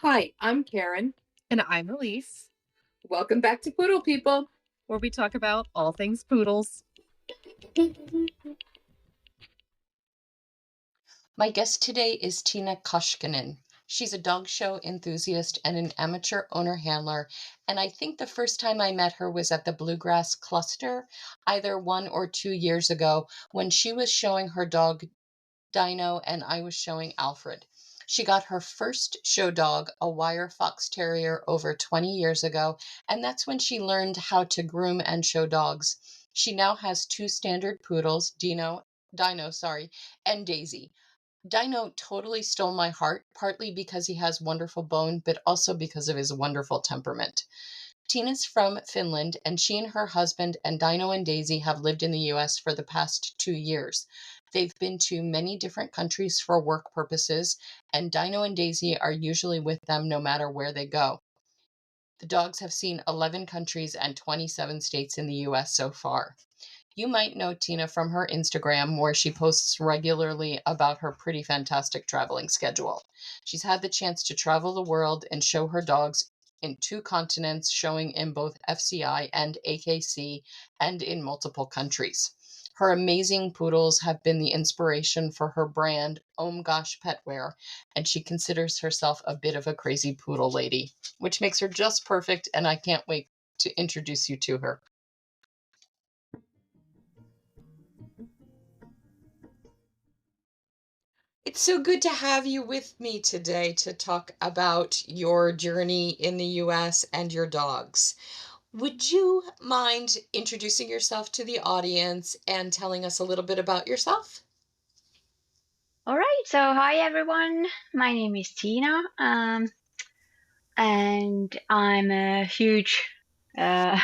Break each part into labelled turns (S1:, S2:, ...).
S1: Hi, I'm Karin.
S2: And I'm Elise,
S1: Welcome back to Poodle People.
S2: where we talk about all things poodles.
S3: My guest today is Tiina Koshkinen. She's a dog show enthusiast and an amateur owner handler. And I think the first time I met her was at the Bluegrass Cluster, either 1 or 2 years ago, when she was showing her dog Dino and I was showing Alfred. She got her first show dog, a wire fox terrier, over 20 years ago, and that's when she learned how to groom and show dogs. She now has two standard poodles, Dino, and Daisy. Dino totally stole my heart, partly because he has wonderful bone, but also because of his wonderful temperament. Tina's from Finland, and she and her husband and Dino and Daisy have lived in the US for the past 2 years. They've been to many different countries for work purposes, and Dino and Daisy are usually with them no matter where they go. The dogs have seen 11 countries and 27 states in the US so far. You might know Tiina from her Instagram, where she posts regularly about her pretty fantastic traveling schedule. She's had the chance to travel the world and show her dogs in 2 continents, showing in both FCI and AKC, and in multiple countries. Her amazing poodles have been the inspiration for her brand, Gosh Petwear, and she considers herself a bit of a crazy poodle lady, which makes her just perfect, and I can't wait to introduce you to her. It's so good to have you with me today to talk about your journey in the US and your dogs. Would you mind introducing yourself to the audience and telling us a little bit about yourself?
S4: All right, so hi everyone. My name is Tiina, and I'm a huge dog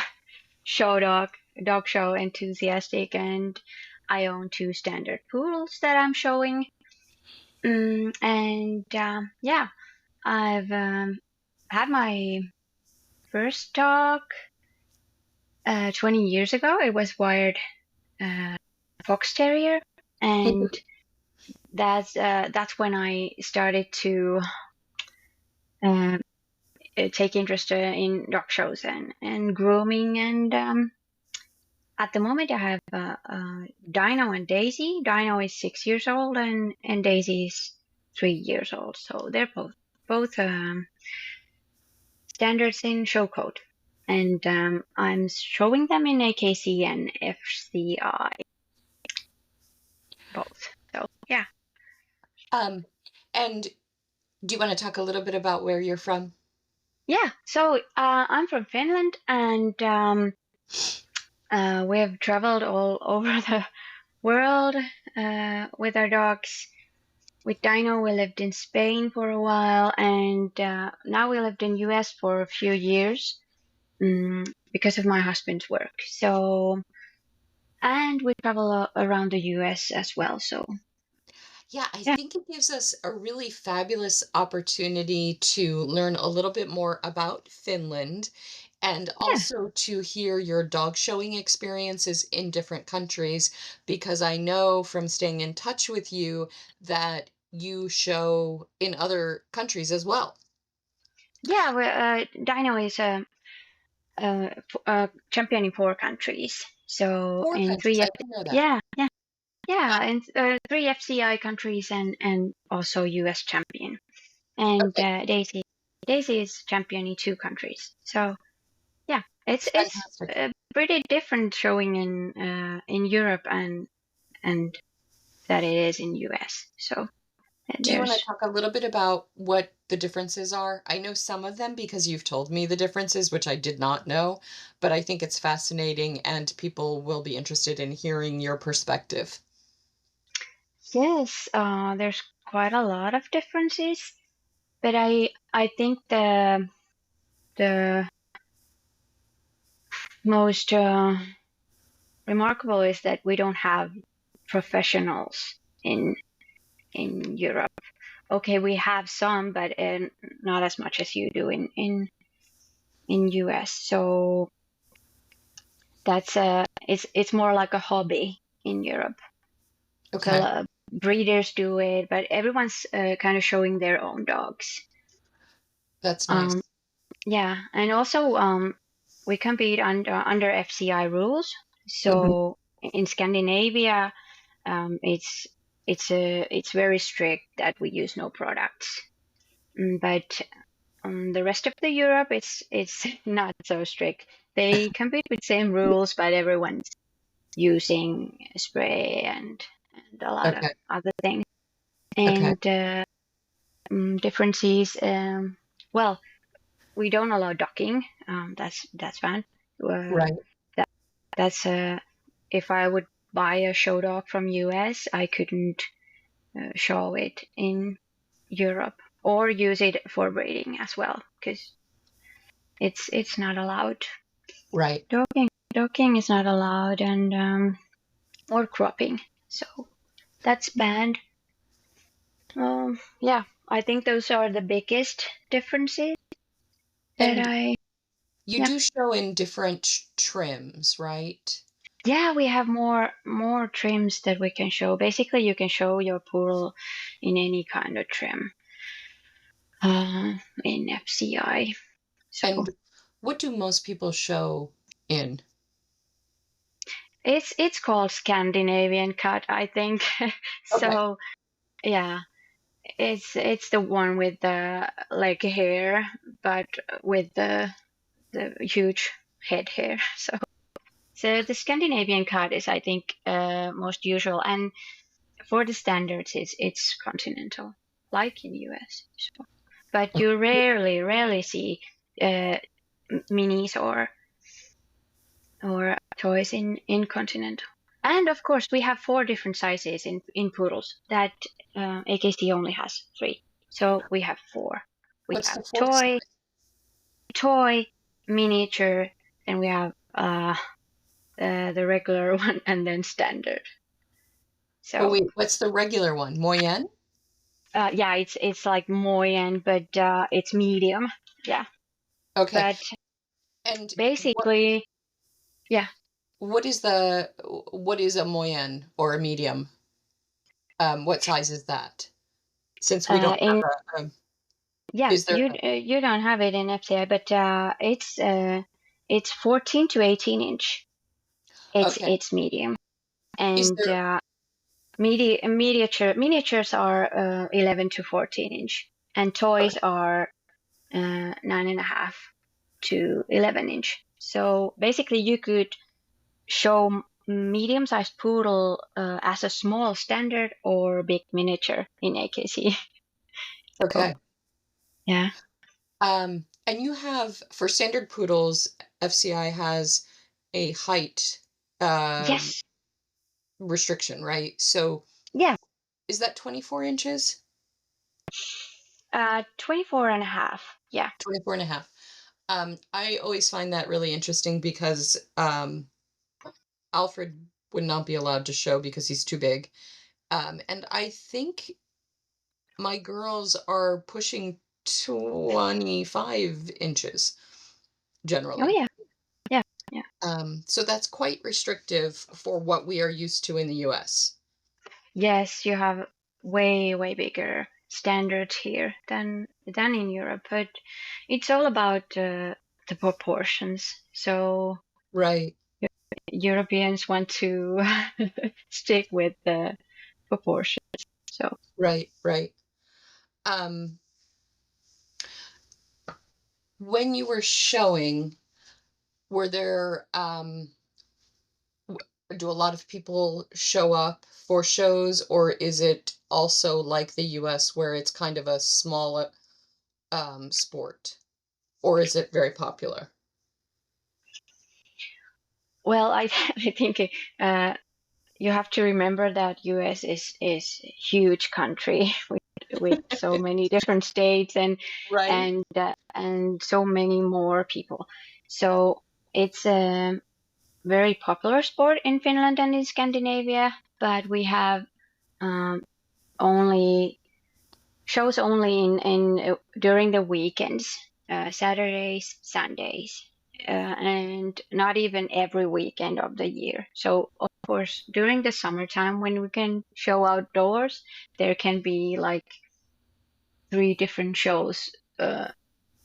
S4: show enthusiastic, and I own 2 standard poodles that I'm showing. Yeah, I've had my first dog 20 years ago. It was wired fox terrier, and that's when I started to take interest in dog shows and grooming. And at the moment, I have Dino and Daisy. Dino is 6 years old, and Daisy is 3 years old. So they're both standards in show code. And I'm showing them in AKC and FCI, both. So yeah.
S3: And do you want to talk a little bit about where you're from?
S4: Yeah, so I'm from Finland, and we have traveled all over the world with our dogs. With Dino, we lived in Spain for a while, and now we lived in US for a few years because of my husband's work. So, and we travel around the US as well. So,
S3: Yeah, I
S4: yeah,
S3: think it gives us a really fabulous opportunity to learn a little bit more about Finland and
S4: yeah,
S3: also to hear your dog showing experiences in different countries, because I know from staying in touch with you that you show in other countries as well.
S4: yeah. Dino is champion in 4 countries. So
S3: Four
S4: in
S3: countries,
S4: three,
S3: I didn't know that.
S4: yeah, yeah. Yeah,
S3: Wow.
S4: and 3 FCI countries and also US champion. And
S3: Okay,
S4: Daisy is champion in 2 countries. So yeah, it's
S3: it's fantastic.
S4: pretty different showing in Europe and that it is in US. So
S3: Do you want to
S4: there's
S3: talk a little bit about what the differences are? I know some of them because you've told me the differences, which I did not know, but I think it's fascinating and people will be interested in hearing your perspective.
S4: yes, there's quite a lot of differences, but I think the most remarkable is that we don't have professionals in Europe. Okay, we have some, but not as much as you do in US. So that's it's more like a hobby in Europe. So
S3: Okay.
S4: breeders do it, but everyone's kind of showing their own dogs.
S3: That's nice.
S4: Yeah, and also we compete under FCI rules.
S3: Mhm.
S4: So in Scandinavia, it's very strict that we use no products. But the rest of the Europe, it's not so strict. They compete with same rules, but everyone's using spray and a lot of
S3: Okay.
S4: other things.
S3: Okay.
S4: And differences. Well, we don't allow docking. That's fine. Uh,
S3: Right.
S4: that that's if I would buy a show dog from US, I couldn't show it in Europe or use it for breeding as well because it's not allowed.
S3: Right.
S4: Docking is not allowed, and or cropping. So that's banned. Yeah, I think those are the biggest differences that
S3: And
S4: I.
S3: you
S4: Yeah.
S3: do show in different trims, right?
S4: Yeah, we have more trims that we can show. Basically, you can show your poodle in any kind of trim in FCI. So
S3: And what do most people show in?
S4: it's called Scandinavian cut, I think.
S3: Okay.
S4: So yeah, it's the one with the like hair, but with the huge head hair. So the Scandinavian cut is, I think, most usual, and for the standards, it's continental, like in US. So, but you rarely see uh, minis or toys in continental. And of course, we have 4 different sizes in poodles. That AKC only has 3, so we have 4. We
S3: What's
S4: have
S3: the fourth size?
S4: toy, miniature, and we have the regular one, and then standard.
S3: Oh,
S4: So
S3: wait, what's the regular one? Moyenne?
S4: yeah, it's like Moyen, but it's medium. Yeah,
S3: Okay.
S4: but
S3: And
S4: basically, yeah.
S3: what is a moyenne or a medium? What size is that? Since we don't
S4: In
S3: have
S4: Yeah,
S3: is there
S4: you don't have it in FCI, but it's 14 to 18 inch.
S3: okay.
S4: It's medium,
S3: Is
S4: and
S3: there
S4: miniatures are 11 to 14 inch, and toys are 9.5 to 11 inch. So basically, you could show medium-sized poodle as a small standard or big miniature in AKC. So
S3: okay.
S4: yeah.
S3: And you have for standard poodles, FCI has a height
S4: Yes.
S3: restriction, right? So
S4: Yeah.
S3: is that 24 inches?
S4: 24.5. Yeah.
S3: 24 and a half. I always find that really interesting because Alfred would not be allowed to show because he's too big. And I think my girls are pushing 25 inches
S4: Oh
S3: generally.
S4: yeah. Yeah. Yeah.
S3: So that's quite restrictive for what we are used to in the US.
S4: Yes, you have way bigger standards here than in Europe, but it's all about the proportions. So
S3: Right,
S4: Europeans want to stick with the proportions. So
S3: right, right. Um, when you were showing, were there do a lot of people show up for shows, or is it also like the US where it's kind of a small sport, or is it very popular?
S4: well, I think you have to remember that US is a huge country with so many different states
S3: Right.
S4: and so many more people. So it's a very popular sport in Finland and in Scandinavia, but we have um, only shows only in during the weekends, Saturdays, Sundays, and not even every weekend of the year. So of course, during the summertime when we can show outdoors, there can be like 3 different shows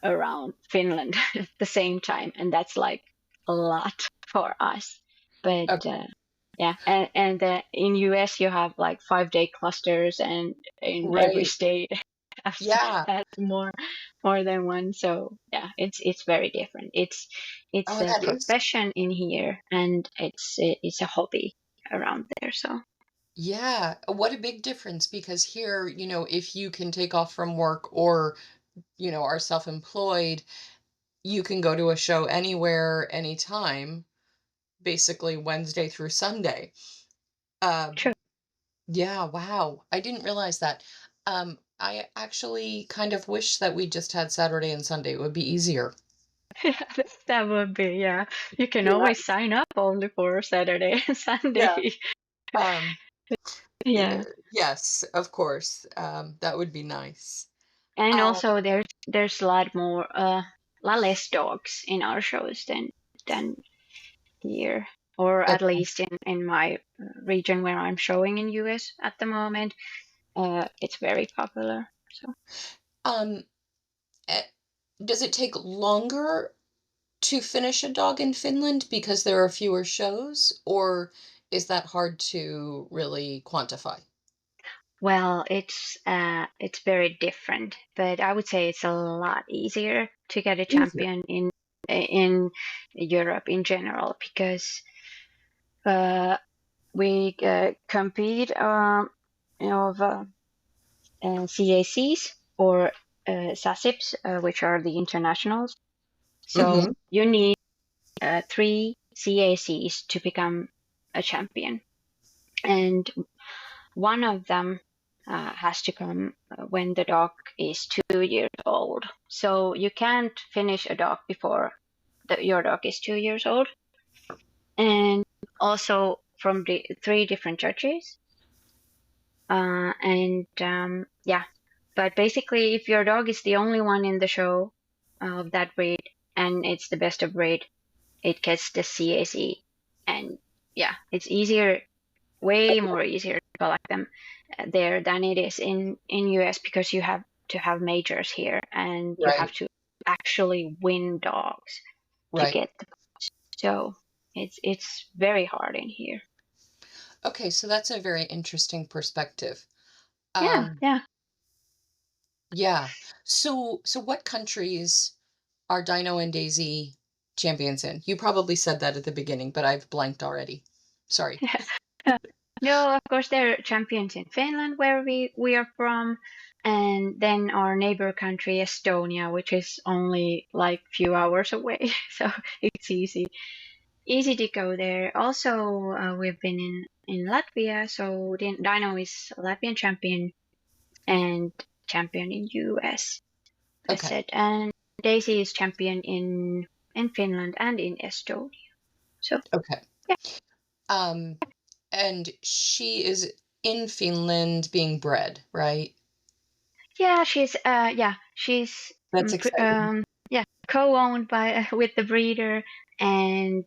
S4: around Finland at the same time, and that's like a lot for us. But
S3: Okay.
S4: yeah, and in US you have like 5-day clusters, and in every
S3: Right.
S4: state
S3: Yeah.
S4: has more than one. So yeah, it's very different. It's
S3: Oh,
S4: a
S3: that is.
S4: profession in here, and it's a hobby around there. So
S3: Yeah. What a big difference because here, if you can take off from work or, are self-employed, you can go to a show anywhere, anytime, basically Wednesday through Sunday. Um,
S4: true.
S3: yeah, wow. I didn't realize that. I actually kind of wish that we just had Saturday and Sunday. It would be easier.
S4: That would be, yeah. You can
S3: Yeah.
S4: always sign up only for Saturday and
S3: Yeah.
S4: Sunday.
S3: Um,
S4: Yeah.
S3: yes, of course. That would be nice.
S4: And
S3: Um,
S4: also there's a lot less dogs in our shows than here, or at
S3: okay.
S4: least in my region where I'm showing in US at the moment. It's very popular. So
S3: Um, eh, does it take longer to finish a dog in Finland because there are fewer shows, or is that hard to really quantify?
S4: well, it's very different, but I would say it's a lot easier to get a
S3: Easier.
S4: champion in Europe in general because uh, we compete of CACs or SASIPs, which are the internationals. So
S3: Mm-hmm.
S4: you need 3 CACs to become a champion, and one of them has to come when the dog is 2 years old. So you can't finish a dog before your dog is 2 years old. And also from the 3 different judges. And yeah, but basically, if your dog is the only one in the show of that breed and it's the best of breed, it gets the CAC. And yeah, it's easier, way more easier to collect them there than it is in US because you have to have majors here and you have
S3: Right,
S4: to actually win dogs to
S3: right.
S4: get the so it's very hard in here.
S3: Okay, so that's a very interesting perspective.
S4: Yeah,
S3: Um,
S4: yeah.
S3: yeah. So what countries are Dino and Daisy champions in? You probably said that at the beginning, but I've blanked already. Sorry.
S4: No, of course they're champions in Finland where we are from, and then our neighbor country Estonia, which is only like few hours away, so it's easy to go there. Also, we've been in Latvia, so Dino is Latvian champion and champion in US, as
S3: Okay,
S4: said, and Daisy is champion in Finland and in Estonia. So
S3: okay.
S4: yeah,
S3: Um, and she is in Finland being bred, right?
S4: she's
S3: That's exciting.
S4: yeah, co-owned by with the breeder, and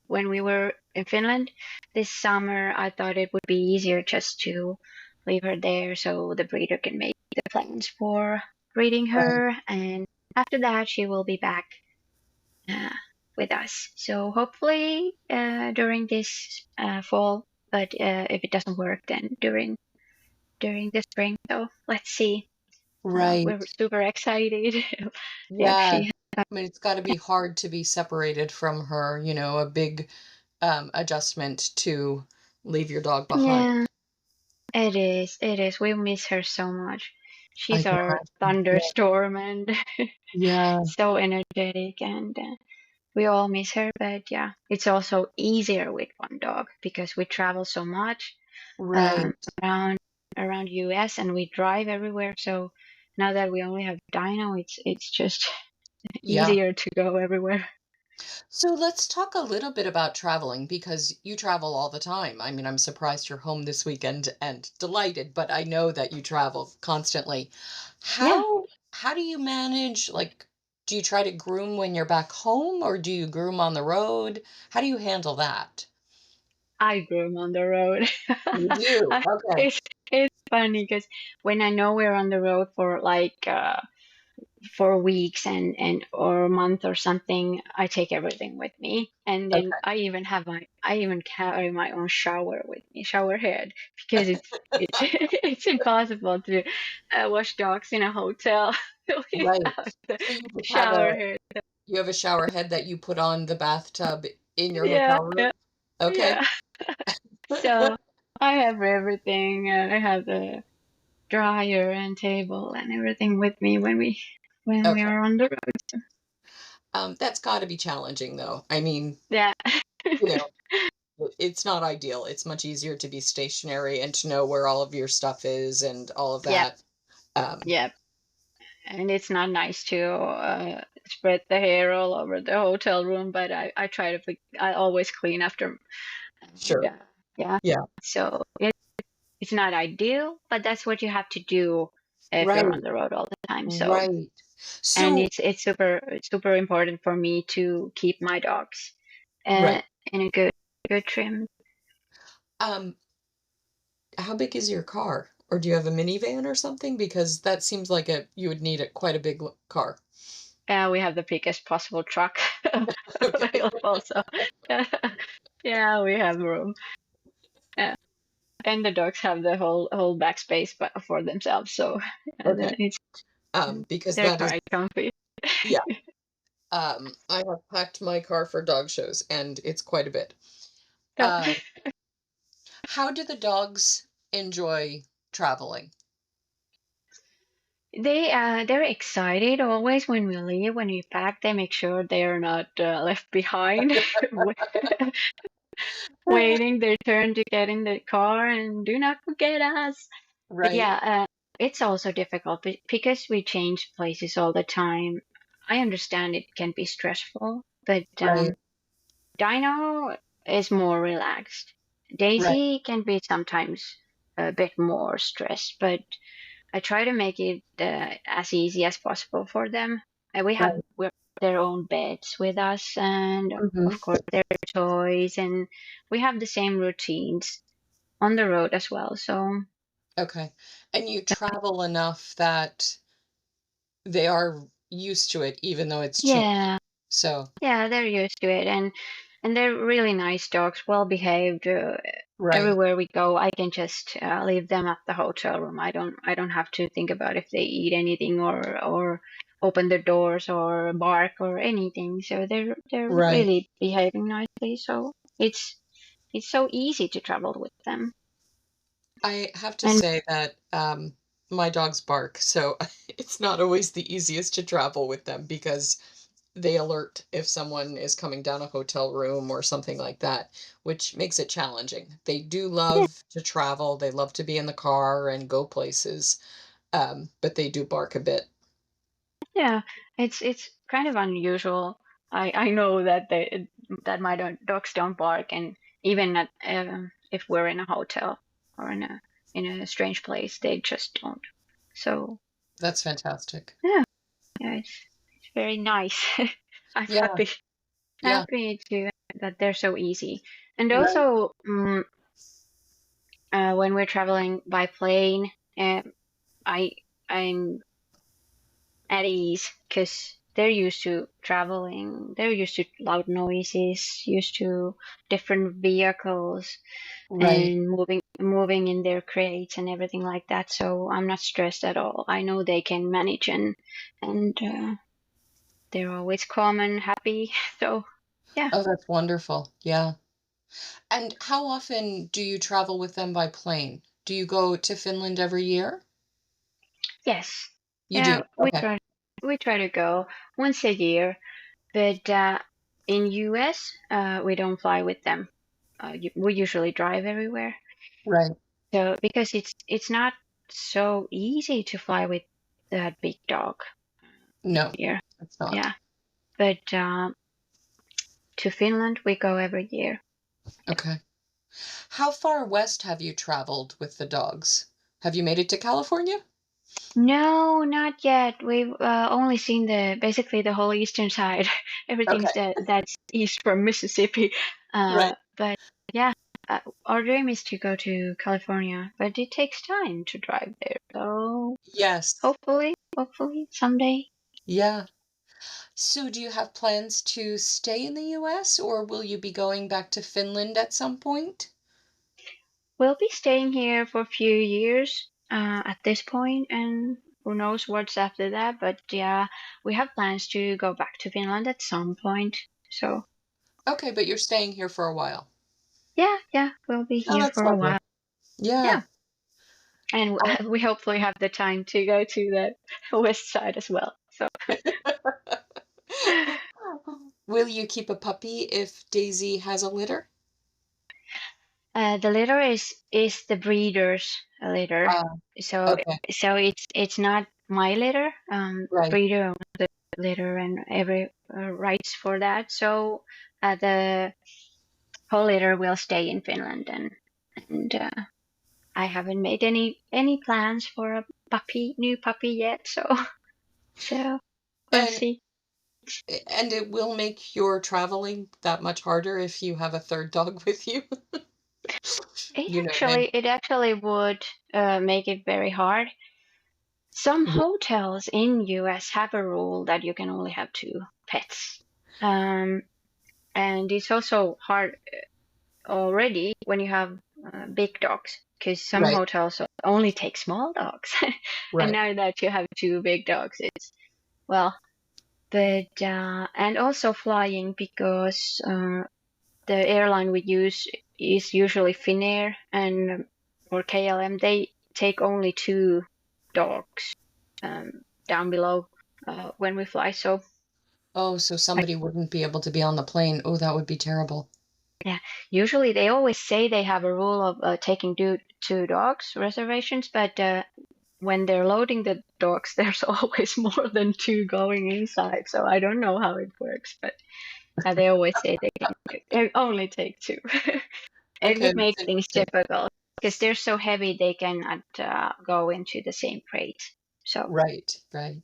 S4: when we were in Finland this summer, I thought it would be easier just to leave her there so the breeder can make the plans for breeding
S3: Right,
S4: her, and after that she will be back uh, with us. So hopefully during this fall, but if it doesn't work, then during the spring. So let's see.
S3: right.
S4: We're super excited if
S3: Yeah.
S4: she.
S3: I mean, it's got to be hard to be separated from her, a big adjustment to leave your dog behind.
S4: Yeah, it is. It is. We miss her so much.
S3: I
S4: She's
S3: can
S4: our
S3: imagine. Yeah.
S4: thunderstorm and
S3: Yeah,
S4: so energetic, and we all miss her. But yeah, it's also easier with one dog because we travel so much
S3: right.
S4: um, around around US and we drive everywhere. So now that we only have Dino, it's just
S3: Yeah.
S4: easier to go everywhere.
S3: So let's talk a little bit about traveling because you travel all the time. I mean, I'm surprised you're home this weekend and delighted, but I know that you travel constantly.
S4: Yeah,
S3: How do you manage, like, do you try to groom when you're back home or do you groom on the road? How do you handle that?
S4: I groom on the road.
S3: You do. Okay.
S4: it's it's funny because when I know we're on the road for like for weeks and or a month or something, I take everything with me, and then
S3: Okay.
S4: I even carry my own shower with me, shower head, because it's impossible to wash dogs in a hotel
S3: Right.
S4: without the
S3: So you just have
S4: shower head.
S3: a shower head that you put on the bathtub in your
S4: Yeah,
S3: hotel room?
S4: yeah,
S3: Okay.
S4: yeah. So I have everything. I have the dryer and table and everything with me when we
S3: Okay.
S4: are on the road.
S3: That's got to be challenging, though. I mean,
S4: Yeah.
S3: you know, it's not ideal. It's much easier to be stationary and to know where all of your stuff is and all of
S4: Yep,
S3: that. Um,
S4: yep. And it's not nice to spread the hair all over the hotel room, but I try to I always clean after. And,
S3: sure.
S4: yeah.
S3: Yeah.
S4: So it's not ideal, but that's what you have to do if you're on
S3: Right.
S4: the road all the time. So,
S3: Right.
S4: and
S3: So,
S4: it's super important for me to keep my dogs uh,
S3: right.
S4: in a good trim.
S3: Um, how big is your car? Or do you have a minivan or something? Because that seems like you would need quite a big car.
S4: We have the biggest possible truck
S3: Okay.
S4: available, so yeah, we have room. Yeah. And the dogs have the whole backspace for themselves, so
S3: Okay.
S4: it's
S3: Because
S4: they're
S3: that is,
S4: quite comfy.
S3: yeah. I have packed my car for dog shows, and it's quite a bit.
S4: So
S3: Uh, how do the dogs enjoy traveling?
S4: they're excited always when we leave. When we pack, they make sure they are not left behind, waiting their turn to get in the car and do not forget us. But
S3: Right,
S4: yeah, it's also difficult because we change places all the time. I understand it can be stressful, but
S3: right,
S4: Dino is more relaxed.
S3: right,
S4: Daisy can be sometimes a bit more stressed, but I try to make it as easy as possible for them. We have
S3: right.
S4: their own beds with us, and
S3: Hmm.
S4: of course their toys, and we have the same routines on the road as well. So
S3: Okay. And you travel enough that they are used to it, even though it's changed.
S4: yeah,
S3: So,
S4: yeah, they're used to it, and they're really nice dogs, well behaved.
S3: right,
S4: Everywhere we go, I can just leave them at the hotel room. I don't have to think about if they eat anything or open their doors or bark or anything. So they're
S3: right.
S4: really behaving nicely. So it's so easy to travel with them.
S3: I have to
S4: And
S3: say that my dogs bark, so it's not always the easiest to travel with them because they alert if someone is coming down a hotel room or something like that, which makes it challenging. They do
S4: yeah,
S3: love to travel, they love to be in the car and go places, but they do bark a bit.
S4: yeah, it's kind of unusual. I know that that my dogs don't bark, and even if we're in a hotel or in a strange place, they just don't. So
S3: That's fantastic.
S4: yeah, yeah, it's very nice. I'm
S3: Yeah, yeah,
S4: happy to that they're so easy, and
S3: right,
S4: also when we're traveling by plane, I I'm at ease because they're used to traveling. They're used to loud noises, used to different vehicles,
S3: right.
S4: and moving in their crates and everything like that. So I'm not stressed at all. I know they can manage and they're always calm and happy. So yeah,
S3: Oh, that's wonderful. Yeah. And how often do you travel with them by plane? Do you go to Finland every year?
S4: yes,
S3: You
S4: yeah.
S3: do. Okay.
S4: We try to go once a year, but in US we don't fly with them. We usually drive everywhere.
S3: Right.
S4: So because it's not so easy to fly with that big dog
S3: No,
S4: here.
S3: it's not.
S4: Yeah. But to Finland we go every year.
S3: Okay. How far west have you traveled with the dogs? Have you made it to California?
S4: No, not yet. We've only seen the basically the whole eastern side. Everything's
S3: Okay.
S4: that's east from Mississippi.
S3: Right.
S4: But yeah, our dream is to go to California, but it takes time to drive there. So
S3: Yes.
S4: hopefully someday.
S3: Yeah. So do you have plans to stay in the US or will you be going back to Finland at some point?
S4: We'll be staying here for a few years at this point, and who knows what's after that. But yeah, we have plans to go back to Finland at some point. So
S3: Okay, but you're staying here for a while.
S4: yeah, yeah, we'll be
S3: Oh,
S4: here
S3: that's
S4: for a
S3: lovely.
S4: while.
S3: Yeah.
S4: Yeah, and
S3: Uh,
S4: we hopefully have the time to go to the west side as well. So
S3: Will you keep a puppy if Daisy has a litter?
S4: the litter is the breeder's litter.
S3: Ah,
S4: So
S3: okay.
S4: it's not my litter.
S3: Right.
S4: Breeder owns the litter and every rights for that. So the whole litter will stay in Finland, and I haven't made any plans for a new puppy yet. So we'll
S3: And
S4: see.
S3: and it will make your traveling that much harder if you have a third dog with you. You know, then
S4: It actually would make it very hard. Some
S3: yeah,
S4: hotels in US have a rule that you can only have two pets. Um, and it's also hard already when you have big dogs because some
S3: right,
S4: hotels only take small dogs. And
S3: right.
S4: now that you have two big dogs, it's well, but and also flying because the airline we use is usually Finnair and or KLM. They take only two dogs down below when we fly. So
S3: Oh, so
S4: I,
S3: somebody wouldn't be able to be on the plane. Oh, that would be terrible.
S4: yeah, usually they always say they have a rule of taking two dogs reservations, but when they're loading the dogs, there's always more than two going inside. So I don't know how it works, but they always say they only take two. It
S3: Okay,
S4: would make
S3: that's
S4: things
S3: interesting.
S4: difficult because they're so heavy they cannot go into the same crate. So
S3: Right, right.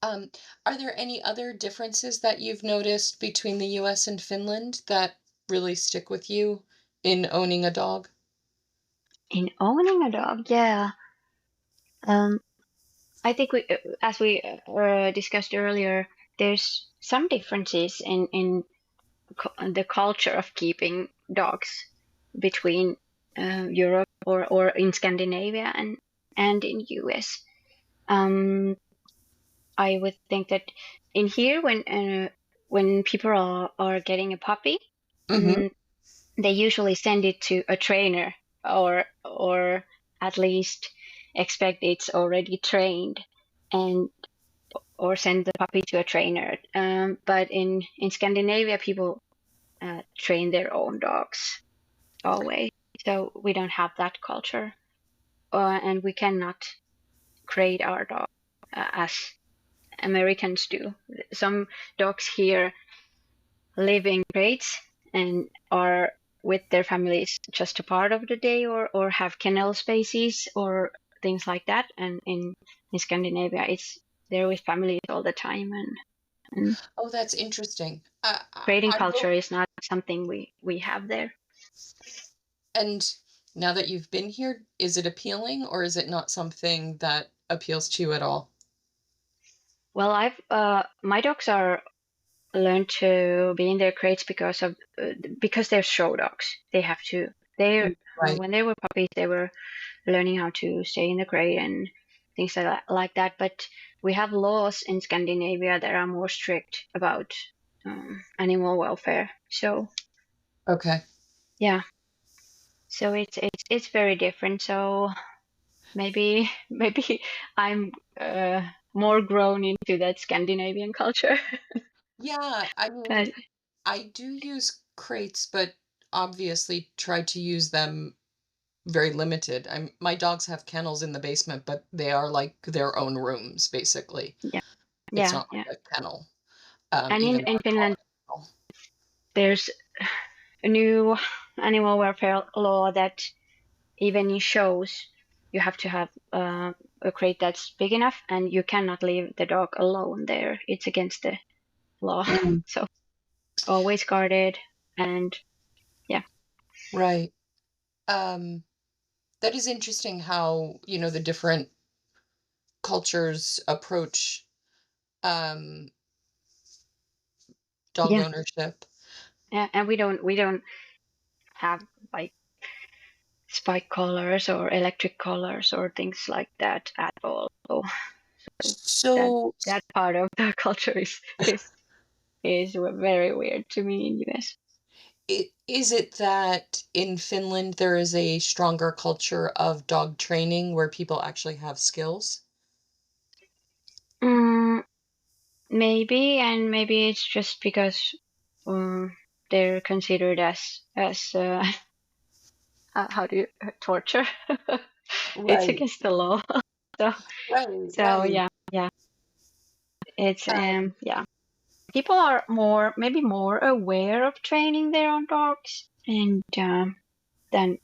S3: Um, are there any other differences that you've noticed between the US and Finland that really stick with you in owning a dog?
S4: in owning a dog, yeah, um, I think as we discussed earlier, there's some differences in the culture of keeping dogs between Europe or in Scandinavia and in US. Um, I would think that in here, when people are getting a puppy,
S3: Mm-hmm.
S4: mm, they usually send it to a trainer or at least expect it's already trained and or send the puppy to a trainer. But in Scandinavia, people train their own dogs always, so we don't have that culture, and we cannot create our dog as Americans do. Some dogs here live in crates and are with their families just a part of the day or have kennel spaces or things like that. And in Scandinavia, it's they're with families all the time. And
S3: Oh, that's interesting.
S4: creating
S3: I will.
S4: culture is not something we have there.
S3: And now that you've been here, is it appealing or is it not something that appeals to you at all?
S4: Well, I've my dogs are learned to be in their crates because they're show dogs. They have to. They
S3: Right.
S4: when they were puppies, they were learning how to stay in the crate and things like that. But we have laws in Scandinavia that are more strict about animal welfare. So
S3: Okay.
S4: yeah, so it's very different. So maybe I'm more grown into that Scandinavian culture.
S3: Yeah, I
S4: But
S3: mean, I do use crates, but obviously try to use them very limited. My dogs have kennels in the basement, but they are like their own rooms, basically.
S4: yeah,
S3: It's
S4: yeah,
S3: not
S4: yeah.
S3: like a kennel,
S4: And
S3: even though
S4: in
S3: I call
S4: Finland,
S3: it a kennel.
S4: there's a new animal welfare law that even in shows, you have to have a crate that's big enough, and you cannot leave the dog alone there. It's against the law.
S3: Mm,
S4: So always guarded, and yeah,
S3: right. Um, that is interesting how, the different cultures approach um, dog
S4: Yeah,
S3: ownership.
S4: and we don't have like spike collars or electric collars or things like that at all. So that
S3: So,
S4: that part of the culture is very weird to me in US.
S3: is it that in Finland there is a stronger culture of dog training where people actually have skills?
S4: Mm, maybe, and maybe it's just because they're considered as how do you torture? It's
S3: Right,
S4: against the law. So
S3: right,
S4: so
S3: right.
S4: yeah, it's
S3: Um,
S4: yeah. People are maybe more aware of training their own dogs, and then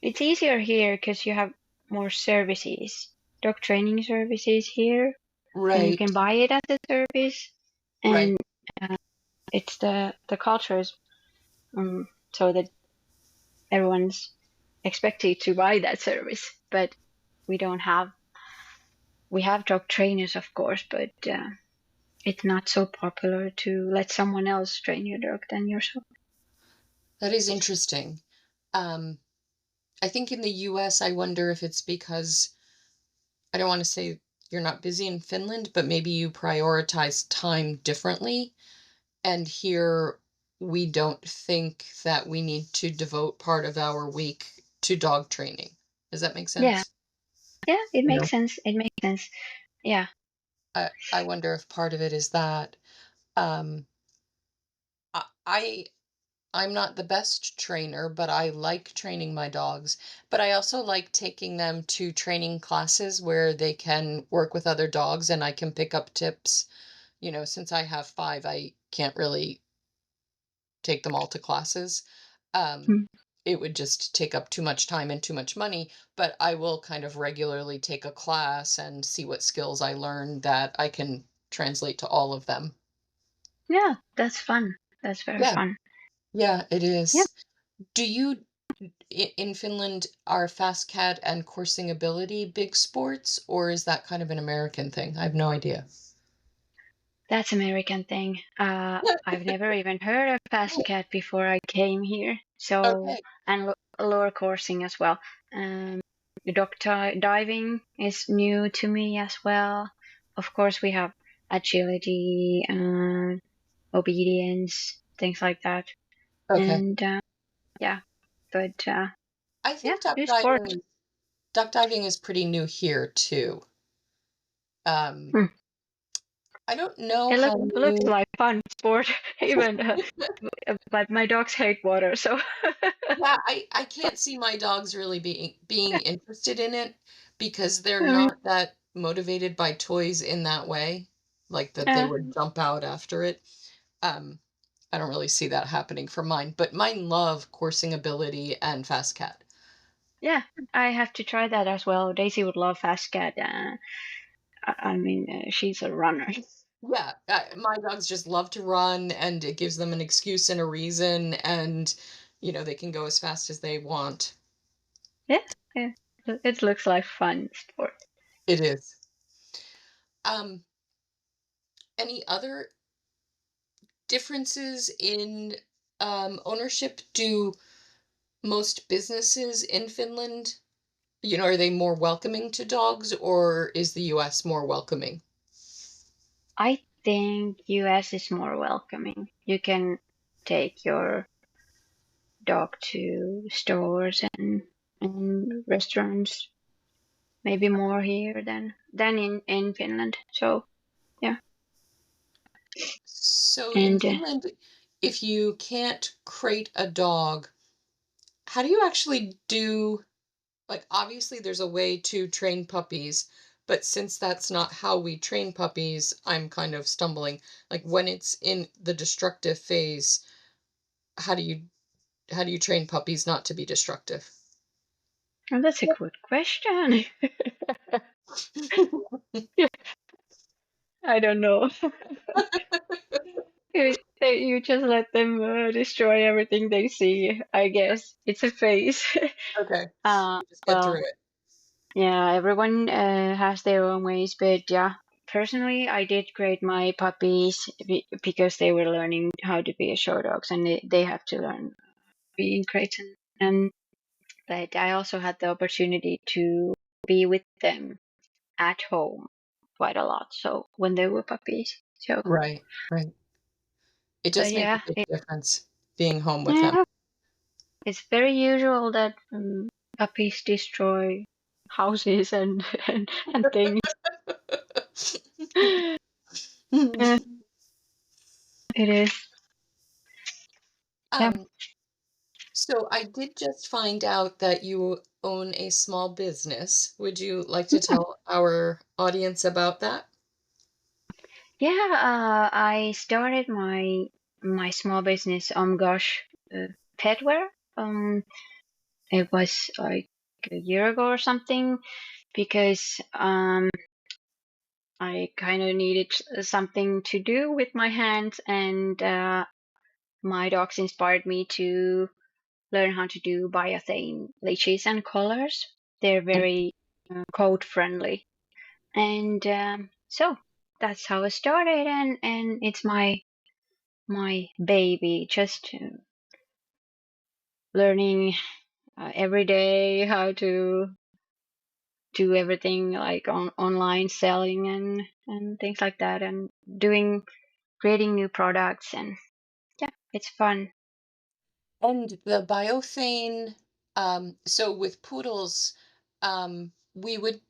S4: it's easier here because you have more services, dog training services here, and you
S3: right,
S4: can buy it as a service,
S3: right.
S4: and it's the culture is so that everyone's expected to buy that service, but we don't have we have dog trainers, of course, but it's not so popular to let someone else train your dog than yourself.
S3: That is interesting. Um, I think in the US, I wonder if it's because I don't want to say you're not busy in Finland, but maybe you prioritize time differently. And here we don't think that we need to devote part of our week to dog training. Does that make
S4: Yeah,
S3: sense?
S4: yeah, it
S3: You
S4: makes
S3: know,
S4: sense. It makes sense. Yeah,
S3: I wonder if part of it is that um, I I'm not the best trainer, but I like training my dogs. But I also like taking them to training classes where they can work with other dogs and I can pick up tips. Since I have five, I can't really take them all to classes. Um,
S4: mm,
S3: it would just take up too much time and too much money, but I will kind of regularly take a class and see what skills I learn that I can translate to all of them.
S4: yeah, that's fun. That's very
S3: Yeah,
S4: fun.
S3: yeah, it
S4: Yeah,
S3: is. Do you in Finland, are fast cat and coursing ability big sports, or is that kind of an American thing? I have no idea.
S4: that's American thing. I've never even heard of fast cat before I came here. So
S3: Okay.
S4: and lure coursing as well. The diving is new to me as well. Of course, we have agility, obedience, things like that.
S3: Okay.
S4: And yeah, but
S3: I
S4: yeah,
S3: think
S4: new sport.
S3: duck diving is pretty new here too. Um,
S4: Hmm.
S3: I don't know
S4: It
S3: how
S4: looks
S3: new.
S4: like fun sport, even but my dogs hate water, so
S3: Yeah, I can't see my dogs really being interested in it because they're
S4: I mean,
S3: not that motivated by toys in that way, like that they
S4: uh,
S3: would jump out after it. Um, I don't really see that happening for mine, but mine love coursing ability and fast cat.
S4: yeah, I have to try that as well. Daisy would love fast cat. I mean, she's a runner.
S3: Yeah, my dogs just love to run, and it gives them an excuse and a reason, and they can go as fast as they want.
S4: Yeah, yeah, it looks like fun sport.
S3: It is. Um, any other differences in ownership? Do most businesses in Finland, are they more welcoming to dogs, or is the US more welcoming?
S4: I think US is more welcoming. You can take your dog to stores and restaurants, maybe more here than in Finland. So yeah,
S3: So in
S4: and
S3: Finland, if you can't crate a dog, how do you actually do, like, obviously there's a way to train puppies, but since that's not how we train puppies, I'm kind of stumbling. Like when it's in the destructive phase, how do you how do you train puppies not to be destructive?
S4: oh, that's a good question. I don't know. You just let them destroy everything they see. I guess it's a phase.
S3: Okay.
S4: uh,
S3: You just get
S4: well,
S3: through it.
S4: yeah, everyone has their own ways, but yeah, personally, I did grade my puppies because they were learning how to be a show dogs, and they have to learn being great. And but I also had the opportunity to be with them at home quite a lot. So when they were puppies, so
S3: Right, right. It
S4: but
S3: does make a
S4: yeah,
S3: big difference being home with them.
S4: yeah, it's very usual that puppies destroy houses and and things. Yeah, it is. Yeah.
S3: Um, so I did just find out that you own a small business. Would you like to tell our audience about that?
S4: Yeah, I started my small business Gosh Petwear. Um, it was like a year ago or something because I kind of needed something to do with my hands, and my dogs inspired me to learn how to do biothane leashes and collars. They're very code friendly, and so that's how I started, and it's my baby, just learning every day how to do everything like online selling and things like that, and doing creating new products, and yeah, it's fun.
S3: And the biothane, so with poodles, we would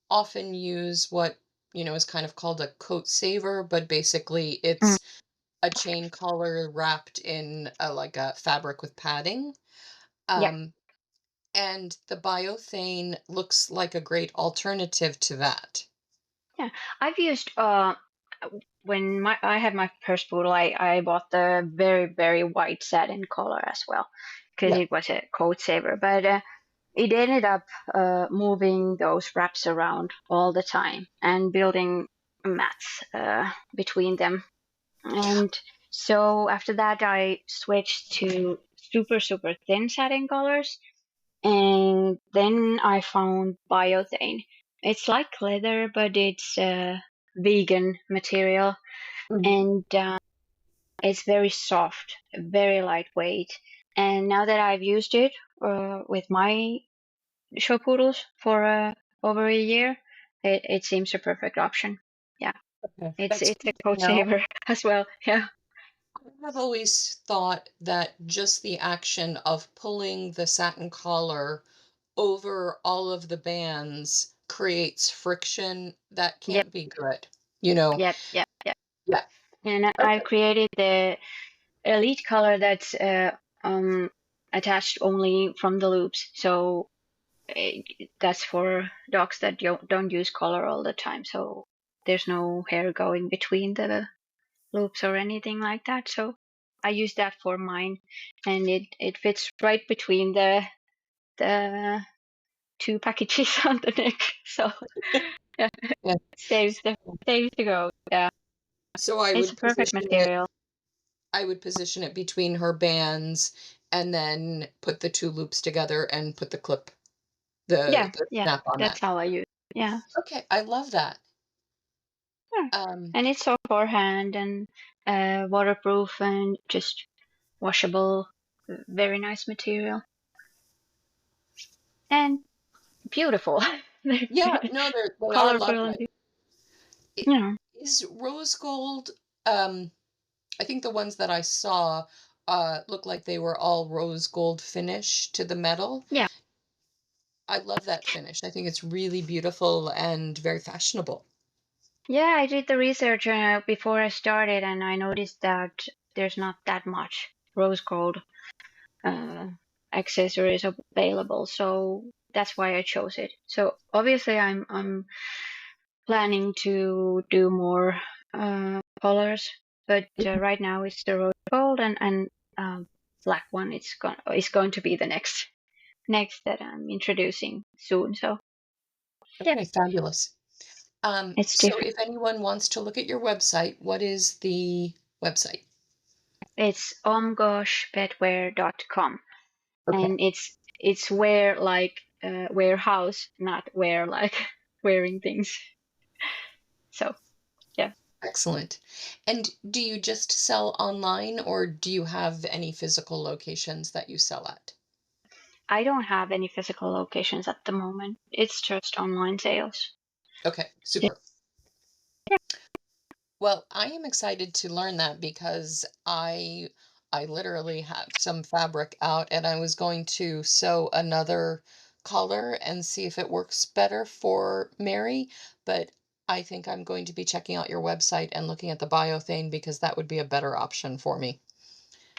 S3: often use what, is kind of called a coat saver, but basically
S4: Mm,
S3: it's a chain collar wrapped in like a fabric with padding.
S4: yeah,
S3: Um, and the biothane looks like a great alternative to that.
S4: yeah, I've used when I had my first poodle, I bought the very white satin collar as well because
S3: Yeah.
S4: it was a coat saver, but it ended up moving those wraps around all the time and building mats between them. And so after that, I switched to super thin satin collars. And then I found biothane. It's like leather, but it's vegan material.
S3: Mhm.
S4: And it's very soft, very lightweight. And now that I've used it with my show poodles for over a year, it seems a perfect option. Yeah,
S3: Okay.
S4: it's
S3: That's
S4: it's a
S3: good to
S4: coat
S3: know.
S4: saver as well. Yeah,
S3: I've always thought that just the action of pulling the satin collar over all of the bands creates friction that
S4: yep,
S3: can't be good. You know?
S4: yep.
S3: Yeah.
S4: And I've
S3: Okay.
S4: created the elite color that's um, attached only from the loops. So uh, that's for dogs that don't use collar all the time. So there's no hair going between the loops or anything like that. So I use that for mine, and it fits right between the two packages on the neck. So yeah,
S3: Yeah.
S4: saves the go. Yeah,
S3: So I
S4: it's
S3: would
S4: a perfect
S3: position it
S4: material.
S3: I would position it between her bands and then put the two loops together and put
S4: Yeah,
S3: the
S4: yeah,
S3: snap on
S4: that's
S3: that.
S4: how I use. Yeah.
S3: Okay, I love that.
S4: Yeah.
S3: Um,
S4: And it's soft for hand and waterproof and just washable. Very nice material and beautiful. They're
S3: yeah, no, they are
S4: colorful and
S3: lovely. It
S4: yeah,
S3: is rose gold. I think the ones that I saw look like they were all rose gold finish to the metal.
S4: yeah,
S3: I love that finish. I think it's really beautiful and very fashionable.
S4: yeah. I did the research before I started, and I noticed that there's not that much rose gold uh, accessories available, so that's why I chose it. So obviously, I'm planning to do more colors, but right now it's the rose gold and black one. It's going to be the next that I'm introducing soon. So yeah,
S3: Okay, fabulous.
S4: it's
S3: So
S4: different.
S3: if anyone wants to look at your website, what is the website?
S4: It's omgoshpetwear.com,
S3: Okay.
S4: and it's wear like warehouse, not wear like wearing things. So
S3: Excellent. And do you just sell online or do you have any physical locations that you sell at?
S4: I don't have any physical locations at the moment. It's just online sales.
S3: Okay, super. Well, I am excited to learn that because I literally have some fabric out and I was going to sew another collar and see if it works better for Mary, but I think I'm going to be checking out your website and looking at the biothane because that would be a better option for me.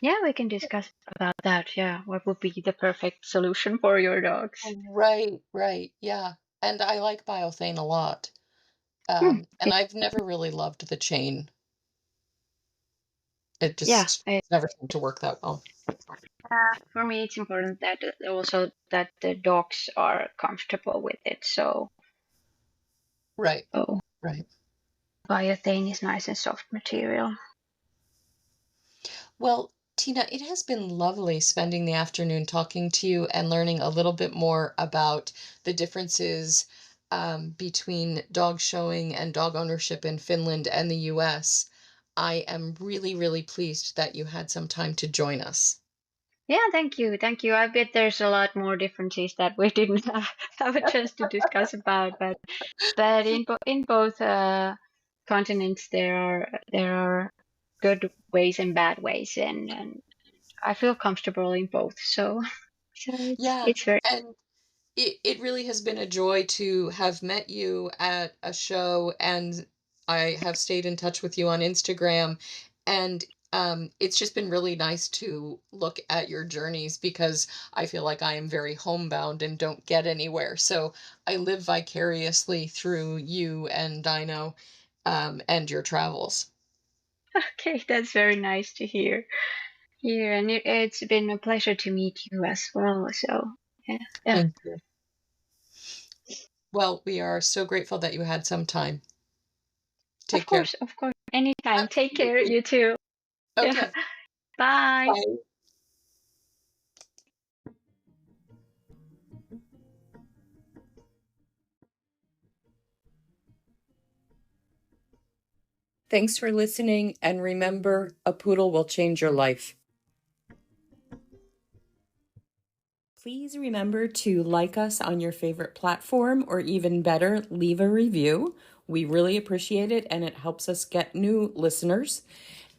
S4: Yeah, we can discuss about that. Yeah, what would be the perfect solution for your dogs?
S3: Right, right. Yeah. And I like biothane a lot. And I've never really loved the chain. It
S4: Yeah,
S3: just never seemed to work that well.
S4: for me, it's important that also that the dogs are comfortable with it. So,
S3: Right,
S4: oh,
S3: right.
S4: biothane is nice and soft material.
S3: Well, Tina, it has been lovely spending the afternoon talking to you and learning a little bit more about the differences between dog showing and dog ownership in Finland and the US. I am really, really pleased that you had some time to join us.
S4: Yeah, thank you, thank you. I bet there's a lot more differences that we didn't have a chance to discuss about, but in both continents there are good ways and bad ways, and I feel comfortable in both. So
S3: Yeah,
S4: it's very
S3: and it really has been a joy to have met you at a show, and I have stayed in touch with you on Instagram. And it's just been really nice to look at your journeys because I feel like I am very homebound and don't get anywhere. So I live vicariously through you and Dino, and your travels.
S4: okay. That's very nice to hear. Here, and it's been a pleasure to meet you as well. So yeah, yeah.
S3: Thank you. Well, we are so grateful that you had some time. Take care.
S4: Of course. Anytime. Take care.
S3: Absolutely.
S4: You too. Yeah.
S3: Okay.
S4: Bye.
S3: Bye.
S1: Thanks for listening, and remember, a poodle will change your life. Please remember to like us on your favorite platform, or even better, leave a review. We really appreciate it, and it helps us get new listeners.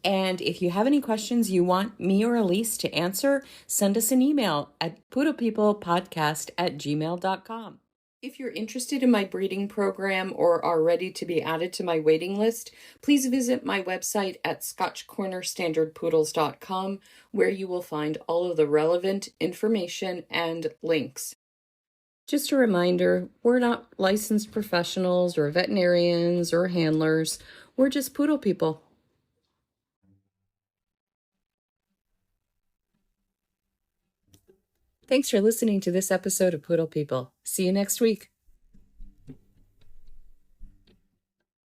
S1: And if you have any questions you want me or Elise to answer, send us an email at poodlepeoplepodcast@gmail.com. If you're interested in my breeding program or are ready to be added to my waiting list, please visit my website at scotchcornerstandardpoodles.com, where you will find all of the relevant information and links. Just a reminder, we're not licensed professionals or veterinarians or handlers. We're just poodle people. Thanks for listening to this episode of Poodle People. See you next week.